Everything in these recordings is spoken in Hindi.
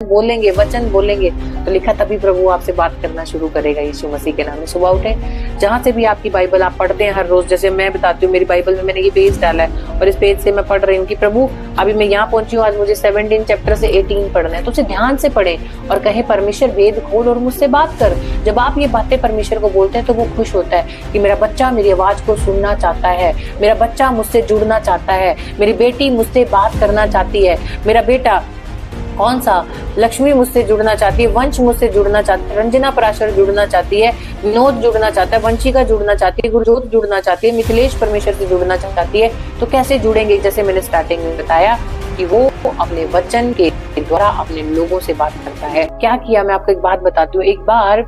वचन बोलेंगे तो लिखा तभी प्रभु आपसे बात करना शुरू करेगा यीशु मसीह के नाम में। सुबह उठे, जहां से भी आपकी बाइबल आप पढ़ते हैं हर रोज, जैसे मैं बताती हूँ मेरी बाइबल में मैंने ये पेज डाला है और इस पेज से मैं पढ़ रही हूँ कि प्रभु अभी मैं यहाँ पहुंची हूँ, आज मुझे 17 चैप्टर से 18 पढ़ना है, तो उसे ध्यान से पढ़ें और कहें परमेश्वर वेद खोल और मुझसे बात कर। जब आप ये बातें परमेश्वर को बोलते हैं तो वो खुश होता है कि मेरा बच्चा मेरी आवाज को सुनना चाहता है, मेरा बच्चा मुझसे जुड़ना चाहता है, मेरी बेटी मुझसे बात करना चाहती है, मेरा बेटा कौन सा लक्ष्मी मुझसे जुड़ना चाहती है, वंश मुझसे जुड़ना चाहती है, रंजना पराशर जुड़ना चाहती है, विनोद जुड़ना चाहता है, वंशिका जुड़ना चाहती है, गुरजोत जुड़ना चाहती है, मिथिलेश परमेश्वर से जुड़ना चाहती है। तो कैसे जुड़ेंगे? जैसे मैंने स्टार्टिंग में बताया कि वो अपने वचन के द्वारा अपने लोगों से बात करता है। क्या किया, मैं आपको एक बात बताती हूँ। एक बार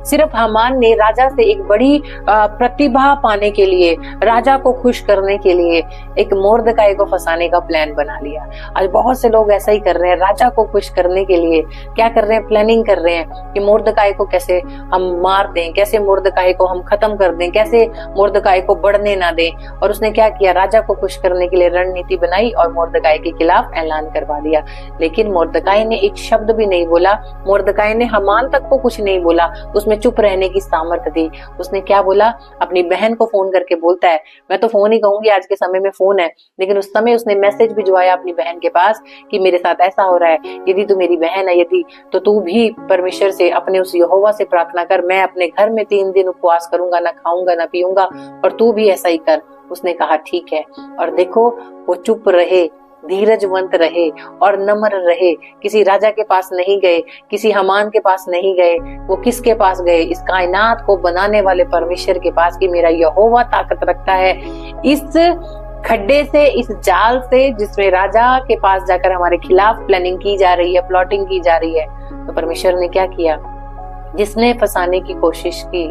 सिर्फ हामान ने राजा से एक बड़ी प्रतिभा पाने के लिए, राजा को खुश करने के लिए एक मोर्दकाई को फंसाने का प्लान बना लिया। आज बहुत से लोग ऐसा ही कर रहे हैं, राजा को खुश करने के लिए क्या कर रहे हैं, प्लानिंग कर रहे हैं कि मोर्दकाई को कैसे हम मार दें, कैसे मोर्दकाई को हम खत्म कर दें, कैसे मोर्दकाई को बढ़ने ना दें। और उसने क्या किया, राजा को खुश करने के लिए रणनीति बनाई और मोर्दकाई के खिलाफ ऐलान करवा दिया। लेकिन मोर्दकाई ने एक शब्द भी नहीं बोला, मोर्दकाई ने हामान तक को कुछ नहीं बोला, उसमें चुप रहने की सामर्थ्य थी। उसने क्या बोला, अपनी बहन को फोन करके बोलता है, मैं तो फोन ही कहूंगी, आज के समय में फोन है, लेकिन उस समय उसने मैसेज भिजवाया अपनी बहन के पास कि मेरे साथ ऐसा हो रहा है, यदि तू मेरी बहन है, यदि तो तू भी परमेश्वर से, अपने उस यहोवा से प्रार्थना कर, मैं अपने घर में 3 दिन उपवास करूंगा, ना खाऊंगा ना पीऊंगा, और तू भी ऐसा ही कर। उसने कहा ठीक है। और देखो वो चुप रहे, धीरजवंत रहे और नम्र रहे, किसी राजा के पास नहीं गए, किसी हामान के पास नहीं गए, वो किसके पास गए, इस कायनात को बनाने वाले परमेश्वर के पास कि मेरा यहोवा ताकत रखता है इस खड्डे से, इस जाल से जिसमें राजा के पास जाकर हमारे खिलाफ प्लानिंग की जा रही है, प्लॉटिंग की जा रही है। तो परमेश्वर ने क्या किया, जिसने फंसाने की कोशिश की,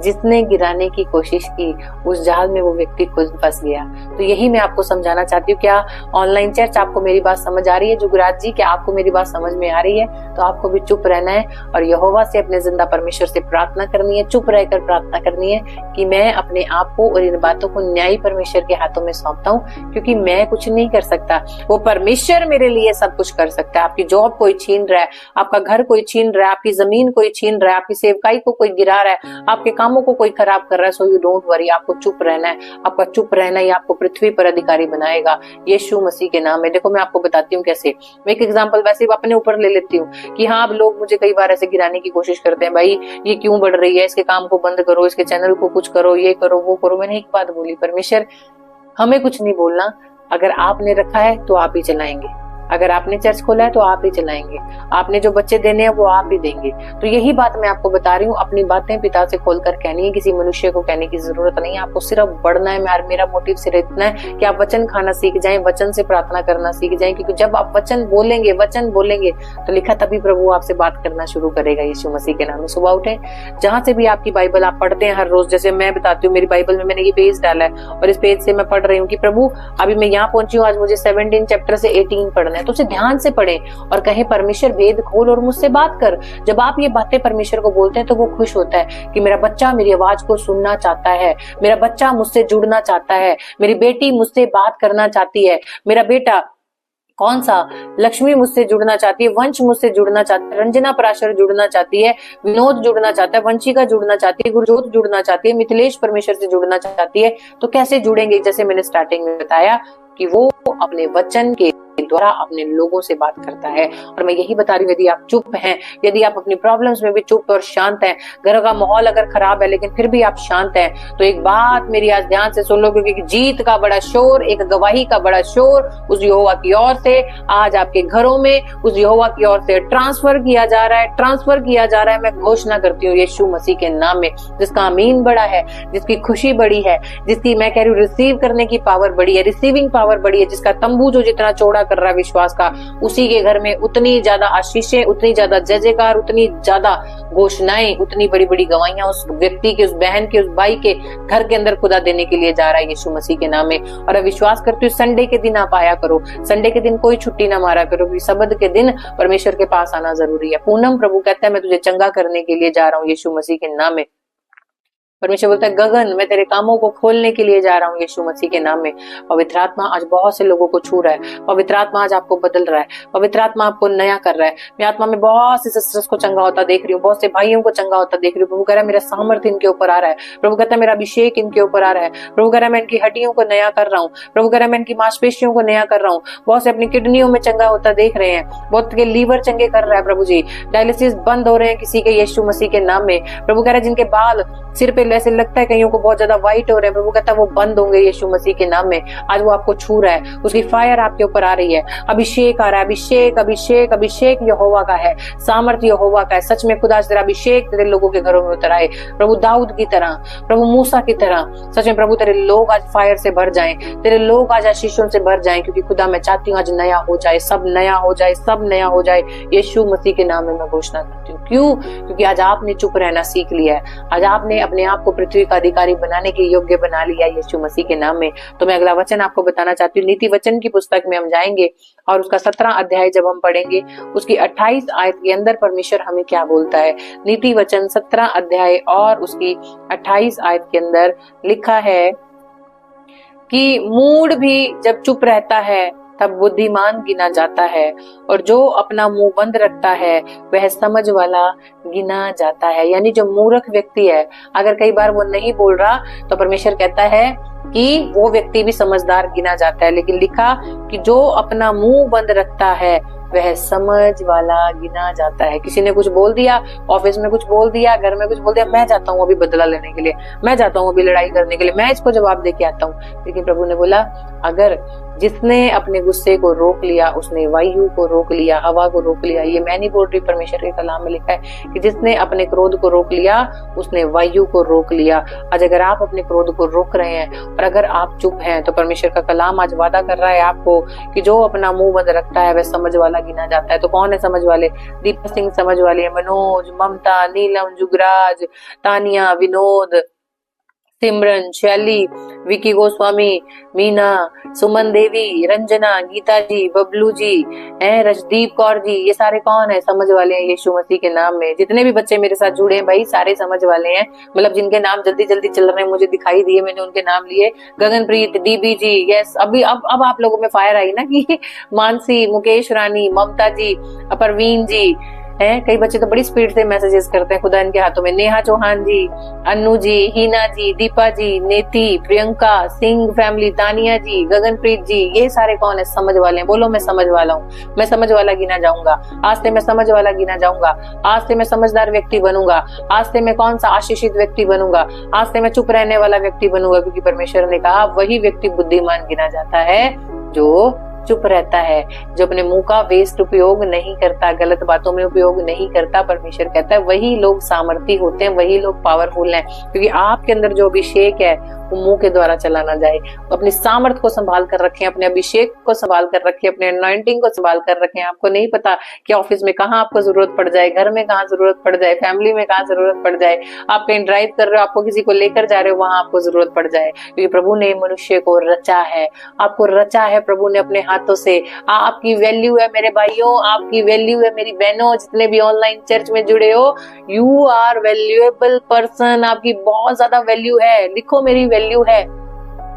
जिसने गिराने की कोशिश की, उस जाल में वो व्यक्ति खुद फंस गया। तो यही मैं आपको समझाना चाहती हूँ। क्या ऑनलाइन चर्च आपको मेरी बात समझ आ रही है? जुगराज जी, क्या आपको मेरी बात समझ में आ रही है? तो आपको भी चुप रहना है और यहोवा से, अपने जिंदा परमेश्वर से प्रार्थना करनी है, चुप रहकर प्रार्थना करनी है कि मैं अपने आप को और इन बातों को न्यायी परमेश्वर के हाथों में सौंपता हूँ, क्योंकि मैं कुछ नहीं कर सकता, वो परमेश्वर मेरे लिए सब कुछ कर सकता है। आपकी जॉब कोई छीन रहा है, आपका घर कोई छीन रहा है, आपकी जमीन कोई छीन रहा है, आपकी सेवकाई को कोई गिरा रहा है, आपके कामों को कोई खराब कर रहा है, सो यू डोंट वरी, आपको चुप रहना है। आपका चुप रहना ही आपको पृथ्वी पर अधिकारी बनाएगा यीशु मसीह के नाम में। देखो मैं आपको बताती हूँ कैसे। मैं एक एग्जांपल वैसे अपने ऊपर ले लेती हूँ कि हाँ, अब लोग मुझे कई बार ऐसे गिराने की कोशिश करते हैं, भाई ये क्यों बढ़ रही है, इसके काम को बंद करो, इसके चैनल को कुछ करो, ये करो वो करो। मैंने एक बात बोली, परमेश्वर हमें कुछ नहीं बोलना, अगर आपने रखा है तो आप ही चलाएंगे, अगर आपने चर्च खोला है तो आप ही चलाएंगे, आपने जो बच्चे देने हैं वो आप ही देंगे। तो यही बात मैं आपको बता रही हूँ, अपनी बातें पिता से खोलकर कहनी है, किसी मनुष्य को कहने की जरूरत नहीं है। आपको सिर्फ बढ़ना है। मेरा मोटिव सिर्फ इतना है कि आप वचन खाना सीख जाएं, वचन से प्रार्थना करना सीख जाएं, क्योंकि जब आप वचन बोलेंगे तो लिखा तभी प्रभु आपसे बात करना शुरू करेगा यीशु मसीह के नाम में। सुबह उठे, जहां से भी आपकी बाइबल आप पढ़ते हैं हर रोज, जैसे मैं बताती हूँ मेरी बाइबल में मैंने ये पेज डाला है और इस पेज से मैं पढ़ रही हूँ कि प्रभु अभी मैं यहाँ पहुंची हूँ, आज मुझे 17 चैप्टर से 18 पढ़ना है, तो उसे ध्यान से पढ़ें और कहें परमेश्वर वेद खोल और मुझसे बात कर। जब आप ये बातें परमेश्वर को बोलते हैं तो वो खुश होता है कि मेरा बच्चा मेरी आवाज को सुनना चाहता है, मेरा बच्चा मुझसे जुड़ना चाहता है, मेरी बेटी मुझसे बात करना चाहती है, मेरा बेटा कौन सा लक्ष्मी मुझसे जुड़ना चाहती है, वंश मुझसे जुड़ना चाहती है, रंजना पराशर जुड़ना चाहती है, विनोद जुड़ना चाहता है, वंशिका जुड़ना चाहती है, गुरजोत जुड़ना चाहती है, मिथिलेश परमेश्वर से जुड़ना चाहती है। तो कैसे जुड़ेंगे? जैसे मैंने स्टार्टिंग में बताया कि वो अपने वचन के द्वारा अपने लोगों से बात करता है। और मैं यही बता रही हूँ, यदि आप चुप हैं, यदि आप अपनी प्रॉब्लम्स में भी चुप और शांत हैं, घर का माहौल अगर खराब है लेकिन फिर भी आप शांत हैं, तो एक बात मेरी आज ध्यान से सुन लो, क्योंकि जीत का बड़ा शोर, एक गवाही का बड़ा शोर उस यहोवा की ओर से आज आपके घरों में उस यहोवा की ओर से ट्रांसफर किया जा रहा है। मैं घोषणा करती हूँ यीशु मसीह के नाम में, जिसका आमीन बड़ा है, जिसकी खुशी बड़ी है, जिसकी मैं कह रही हूँ रिसीव करने की पावर बड़ी है, रिसीविंग पावर बड़ी है, जिसका तंबू जो जितना चौड़ा कर रहा है विश्वास का, उसी के घर में उतनी ज्यादा आशीषें, उतनी ज्यादा जय जयकार, उतनी ज्यादा घोषणाएं, उतनी बड़ी बड़ी गवाहियां उस व्यक्ति के, उस बहन के, उस भाई के घर के अंदर खुदा देने के लिए जा रहा है यीशु मसीह के नाम में। और अब विश्वास करती हूँ संडे के दिन आप आया करो, संडे के दिन कोई छुट्टी ना मारा करो, क्योंकि सबद के दिन परमेश्वर के पास आना जरूरी है। पूनम प्रभु कहता है मैं तुझे चंगा करने के लिए जा रहा हूँ यीशु मसीह के नाम में। परमेश्वर बोलता है गगन मैं तेरे कामों को खोलने के लिए जा रहा हूँ यीशु मसीह के नाम में। पवित्र आत्मा आज बहुत से लोगों को छू रहा है, पवित्र आत्मा आज आपको बदल रहा है, पवित्र आत्मा आपको नया कर रहा है। मैं आत्मा में बहुत से सिस्टर्स को चंगा होता देख रही हूँ, बहुत से भाइयों को चंगा होता देख रही हूँ। प्रभु कह रहा है मेरा सामर्थ्य इनके ऊपर आ रहा है, प्रभु कहता है मेरा अभिषेक इनके ऊपर आ रहा है, प्रभु कह रहा है मैं इनकी हड्डियों को नया कर रहा हूँ, प्रभु कह रहा है मैं इनकी मांसपेशियों को नया कर रहा हूँ। बहुत से अपनी किडनियों में चंगा होता देख रहे हैं, बहुत के लीवर चंगे कर रहा है प्रभु जी, डायलिसिस बंद हो रहे हैं किसी के यीशु मसीह के नाम में। प्रभु कह रहा है जिनके बाल सिर पे ऐसे लगता है कईयों को बहुत ज्यादा व्हाइट हो रहे हैं, प्रभु कहता है वो बंद होंगे यीशु मसीह के नाम में। आज वो आपको छू रहा है, उसकी फायर आपके ऊपर आ रही है, अभिषेक आ रहा है, अभिषेक अभिषेक अभिषेक यहोवा का है, सामर्थ्य यहोवा का है। सच में खुदा तेरा अभिषेक तेरे लोगों के घरों में उतर आए, प्रभु दाऊद की तरह, प्रभु मूसा की तरह। सच में प्रभु तेरे लोग आज फायर से भर जाएं, तेरे लोग आज आशीषों से भर जाएं, क्योंकि खुदा मैं चाहती हूँ आज नया हो जाए, सब नया हो जाए, सब नया हो जाए यीशु मसीह के नाम में मैं घोषणा करती हूँ। क्यों? क्योंकि आज आपने चुप रहना सीख लिया है, आज आपने अपने आप को पृथ्वी का अधिकारी बनाने के योग्य बना लिया यीशु मसीह के नाम में। तो मैं अगला वचन आपको बताना चाहती हूँ, नीति वचन की पुस्तक में हम जाएंगे और उसका 17 अध्याय जब हम पढ़ेंगे उसकी 28 आयत के अंदर परमेश्वर हमें क्या बोलता है। नीति वचन 17 अध्याय और उसकी 28 आयत के अंदर लिखा है कि मूढ़ भी जब चुप रहता है तब बुद्धिमान गिना जाता है, और जो अपना मुंह बंद रखता है वह समझ वाला गिना जाता है। यानी जो मूर्ख व्यक्ति है, अगर कई बार वो नहीं बोल रहा तो परमेश्वर कहता है कि वो व्यक्ति भी समझदार गिना जाता है। लेकिन लिखा कि जो अपना मुंह बंद रखता है वह समझ वाला गिना जाता है। किसी ने कुछ बोल दिया, ऑफिस में कुछ बोल दिया, घर में कुछ बोल दिया, मैं जाता हूँ अभी बदला लेने के लिए, मैं जाता हूँ अभी लड़ाई करने के लिए, मैं इसको जवाब दे के आता हूँ। लेकिन प्रभु ने बोला अगर जिसने अपने गुस्से को रोक लिया उसने वायु को रोक लिया, हवा को रोक लिया। ये मैं नहीं बोल रही, परमेश्वर के कलाम में लिखा है कि जिसने अपने क्रोध को रोक लिया उसने वायु को रोक लिया। आज अगर आप अपने क्रोध को रोक रहे हैं और अगर आप चुप हैं तो परमेश्वर का कलाम आज वादा कर रहा है आपको कि जो अपना मुंह बंद रखता है वह समझ वाला गिना जाता है। तो कौन है समझ वाले? दीपा सिंह समझ वाली है, मनोज, ममता, नीलम, जुगराज, तानिया, विनोद, सिमरन, शैली, विकी गोस्वामी, मीना, सुमन देवी, रंजना, गीता जी, बबलू जी, रजदीप कौर जी, ये सारे कौन है? समझ वाले हैं यीशु मसीह के नाम में। जितने भी बच्चे मेरे साथ जुड़े हैं भाई सारे समझ वाले हैं, मतलब जिनके नाम जल्दी जल्दी चल रहे हैं मुझे दिखाई दिए, मैंने उनके नाम लिए। गगनप्रीत, डीबी जी, यस। अभी अब आप लोगों में फायर आई ना कि मानसी, मुकेश रानी, ममता जी, परवीन जी हैं। कई बच्चे तो बड़ी स्पीड से मैसेजेस करते हैं, खुदा इनके हाथों में। नेहा चौहान जी, अन्नू जी, हीना जी, दीपा जी, नेती, प्रियंका, सिंह फैमिली, तानिया जी, गगनप्रीत जी, ये सारे कौन है? समझ वाले हैं। बोलो मैं समझ वाला हूँ, मैं समझ वाला गिना जाऊंगा। आज से मैं समझ वाला गिना जाऊंगा, आज से मैं समझदार व्यक्ति बनूंगा, आज से मैं कौन सा आशीषित व्यक्ति बनूंगा, आज से मैं चुप रहने वाला व्यक्ति बनूंगा। क्योंकि परमेश्वर ने कहा वही व्यक्ति बुद्धिमान गिना जाता है जो चुप रहता है, जो अपने मुंह का वेस्ट उपयोग नहीं करता, गलत बातों में उपयोग नहीं करता। परमेश्वर कहता है वही लोग सामर्थी होते हैं, वही लोग पावरफुल हैं। क्योंकि आपके अंदर जो अभिषेक है वो मुंह के द्वारा चला ना जाए। अपनी सामर्थ को संभाल कर रखें, अपने अभिषेक को संभाल कर रखें, अपने अनॉइंटिंग को संभाल कर रखें। आपको नहीं पता कि ऑफिस में कहाँ आपको जरूरत पड़ जाए, घर में कहाँ जरूरत पड़ जाए, फैमिली में कहाँ जरूरत पड़ जाए। आप कहीं ड्राइव कर रहे हो, आपको किसी को लेकर जा रहे हो, वहां आपको जरूरत पड़ जाए। क्योंकि प्रभु ने मनुष्य को रचा है, आपको रचा है प्रभु ने अपने हाथों से। आपकी वैल्यू है मेरे भाइयों, आपकी वैल्यू है मेरी बहनों, जितने भी ऑनलाइन चर्च में जुड़े हो, यू आर वैल्यूएबल पर्सन। आपकी बहुत ज्यादा वैल्यू है। लिखो मेरी वैल्यू है,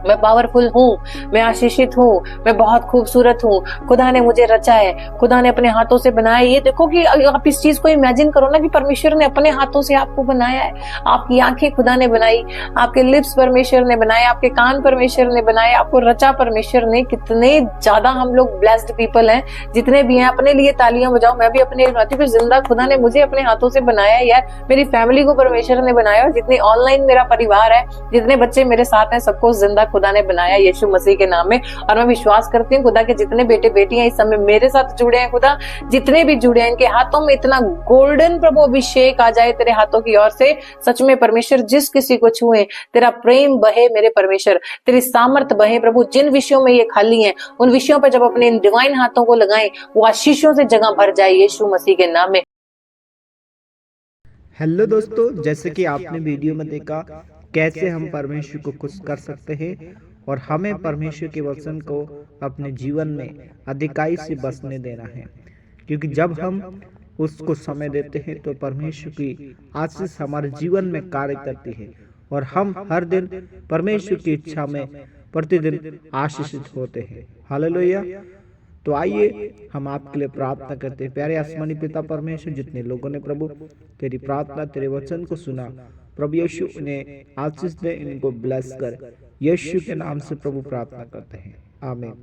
मैं पावरफुल हूँ, मैं आशीषित हूँ, मैं बहुत खूबसूरत हूँ, खुदा ने मुझे रचा है, खुदा ने अपने हाथों से बनाया। ये देखो कि आप इस चीज को इमेजिन करो ना कि परमेश्वर ने अपने हाथों से आपको बनाया है। आपकी आंखें खुदा ने बनाई, आपके लिप्स परमेश्वर ने बनाए, आपके कान परमेश्वर ने बनाए, आपको रचा परमेश्वर ने। कितने ज्यादा हम लोग ब्लेस्ड पीपल हैं, जितने भी हैं। अपने लिए तालियां बजाओ, मैं भी अपने लिए बनाती हूँ। जिंदा खुदा ने मुझे अपने हाथों से बनाया है यार, मेरी फैमिली को परमेश्वर ने बनाया, और जितने ऑनलाइन मेरा परिवार है, जितने बच्चे मेरे साथ हैं, सबको जिंदा खुदा ने बनाया यीशु मसीह के नाम में। और मैं विश्वास करती हूँ खुदा के जितने बेटे बेटियां इस समय मेरे साथ जुड़े हैं, खुदा जितने भी जुड़े हैं, इनके हाथों में इतना गोल्डन प्रभु अभिषेक आ जाए तेरे हाथों की ओर से। सच में परमेश्वर जिस किसी को छुए, तेरा प्रेम बहे मेरे परमेश्वर, तेरी सामर्थ बहे प्रभु। जिन विषयों में ये खाली है, उन विषयों पर जब अपने डिवाइन हाथों को लगाएं, वो आशीषों से जगह भर जाए यीशु मसीह के नाम में। हेलो दोस्तों, जैसे कि आपने वीडियो में देखा कैसे हम परमेश्वर को खुश कर सकते हैं और हमें परमेश्वर के वचन को अपने जीवन में अधिकाई से बसने देना है। क्योंकि जब हम उसको समय देते हैं तो परमेश्वर की आशीष हमारे जीवन में कार्य करती है और हम हर दिन परमेश्वर की इच्छा में प्रतिदिन आशीषित होते हैं। हालेलुया। तो आइए हम आपके लिए प्रार्थना करते हैं। प्यारे आसमानी पिता परमेश्वर, जितने लोगों ने प्रभु तेरी प्रार्थना तेरे वचन को सुना, प्रभु यीशु उन्हें आशीष दे, इनको ब्लेस कर, यीशु के नाम से प्रभु प्रार्थना करते हैं, आमीन।